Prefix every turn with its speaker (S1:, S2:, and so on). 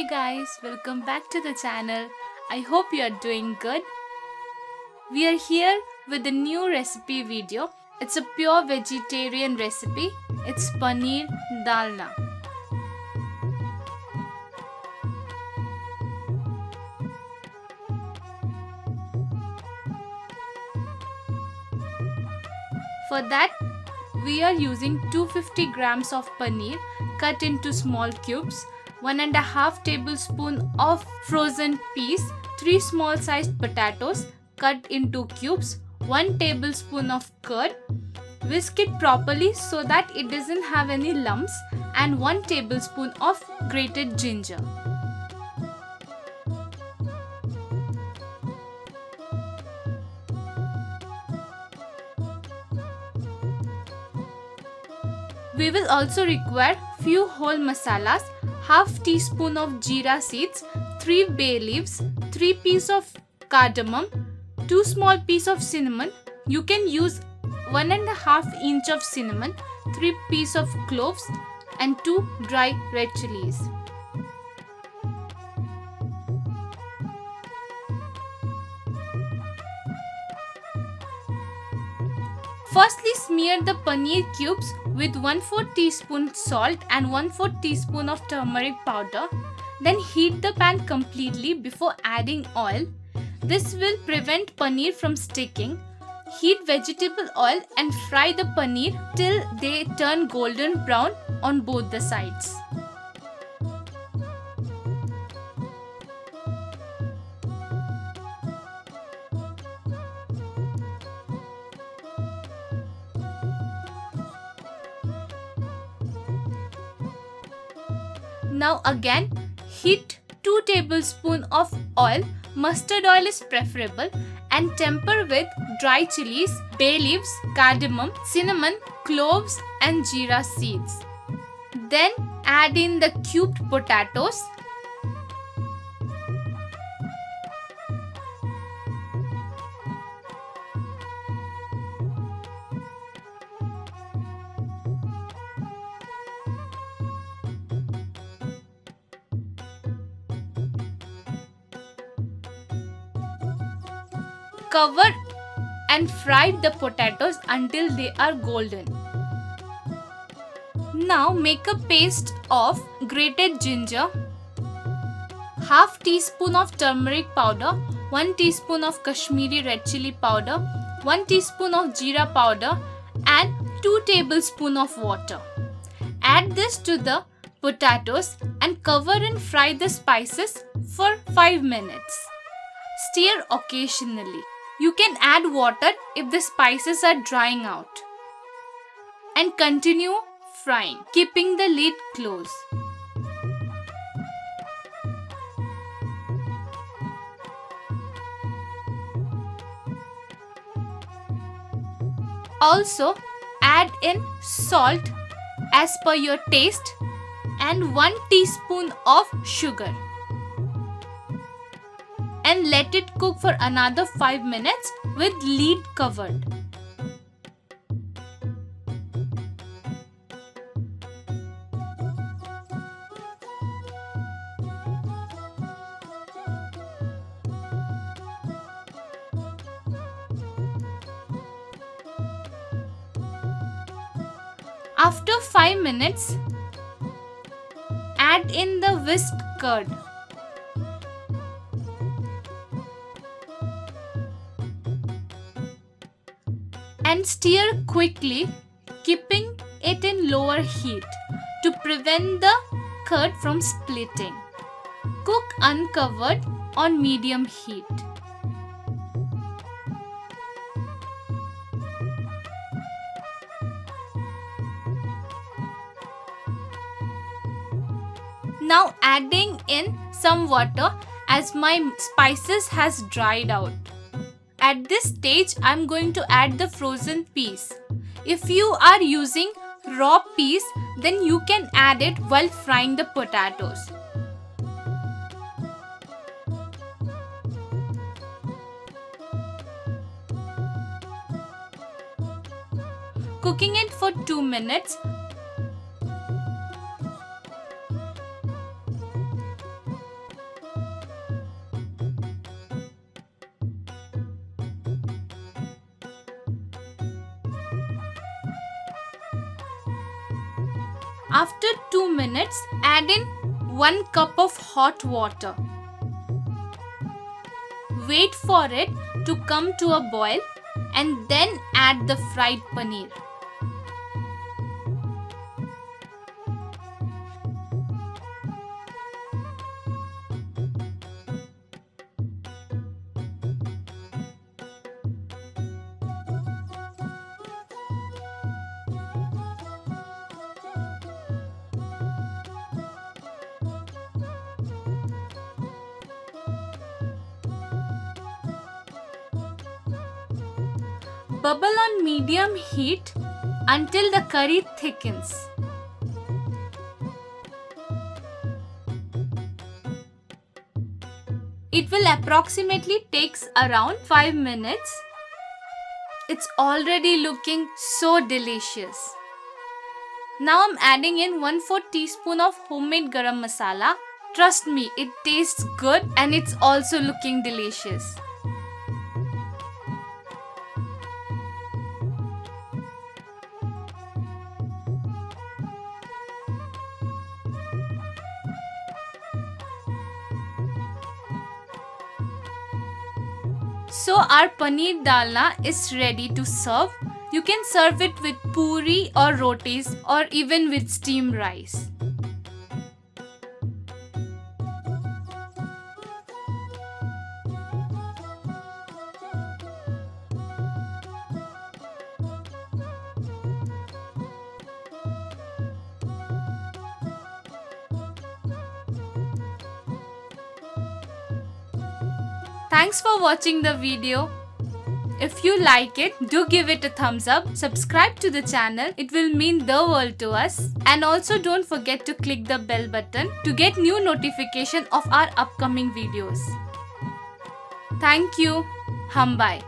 S1: Hey guys, welcome back to the channel. I hope you are doing good. We are here with a new recipe video. It's a pure vegetarian recipe. It's paneer dalna. For that, we are using 250 grams of paneer cut into small cubes, 1.5 tablespoon of frozen peas, 3 small sized potatoes cut into cubes, 1 tablespoon of curd. Whisk it properly so that it doesn't have any lumps, and 1 tablespoon of grated ginger. We will also require few whole masalas, half teaspoon of jeera seeds, 3 bay leaves, 3 pieces of cardamom, 2 small pieces of cinnamon. You can use 1.5 inch of cinnamon, 3 pieces of cloves and 2 dry red chilies. Firstly, smear the paneer cubes with 1/4 teaspoon salt and 1/4 teaspoon of turmeric powder. Then heat the pan completely before adding oil. This will prevent paneer from sticking. Heat vegetable oil and fry the paneer till they turn golden brown on both the sides. Now again, heat 2 tablespoons of oil. Mustard oil is preferable, and temper with dry chilies, bay leaves, cardamom, cinnamon, cloves and jeera seeds. Then add in the cubed potatoes. Cover and fry the potatoes until they are golden. Now make a paste of grated ginger, half teaspoon of turmeric powder, 1 teaspoon of Kashmiri red chili powder, 1 teaspoon of jeera powder and 2 tablespoons of water. Add this to the potatoes and cover and fry the spices for 5 minutes. Stir occasionally. You can add water if the spices are drying out. And continue frying, keeping the lid closed. Also, add in salt as per your taste and 1 teaspoon of sugar. And let it cook for another 5 minutes with lid covered. After 5 minutes, add in the whisked curd. And stir quickly, keeping it in lower heat to prevent the curd from splitting. Cook uncovered on medium heat. Now adding in some water as my spices has dried out. At this stage, I'm going to add the frozen peas. If you are using raw peas, then you can add it while frying the potatoes. Cooking it for 2 minutes. After 2 minutes, add in 1 cup of hot water. Wait for it to come to a boil and then add the fried paneer. Bubble on medium heat until the curry thickens. It will approximately takes around 5 minutes. It's already looking so delicious. Now I'm adding in 1/4 teaspoon of homemade garam masala. Trust me, it tastes good and it's also looking delicious. So our paneer dalna is ready to serve. You can serve it with puri or rotis or even with steamed rice. Thanks for watching the video. If you like it, do give it a thumbs up, subscribe to the channel, it will mean the world to us. And also don't forget to click the bell button to get new notification of our upcoming videos. Thank you. Hum bye.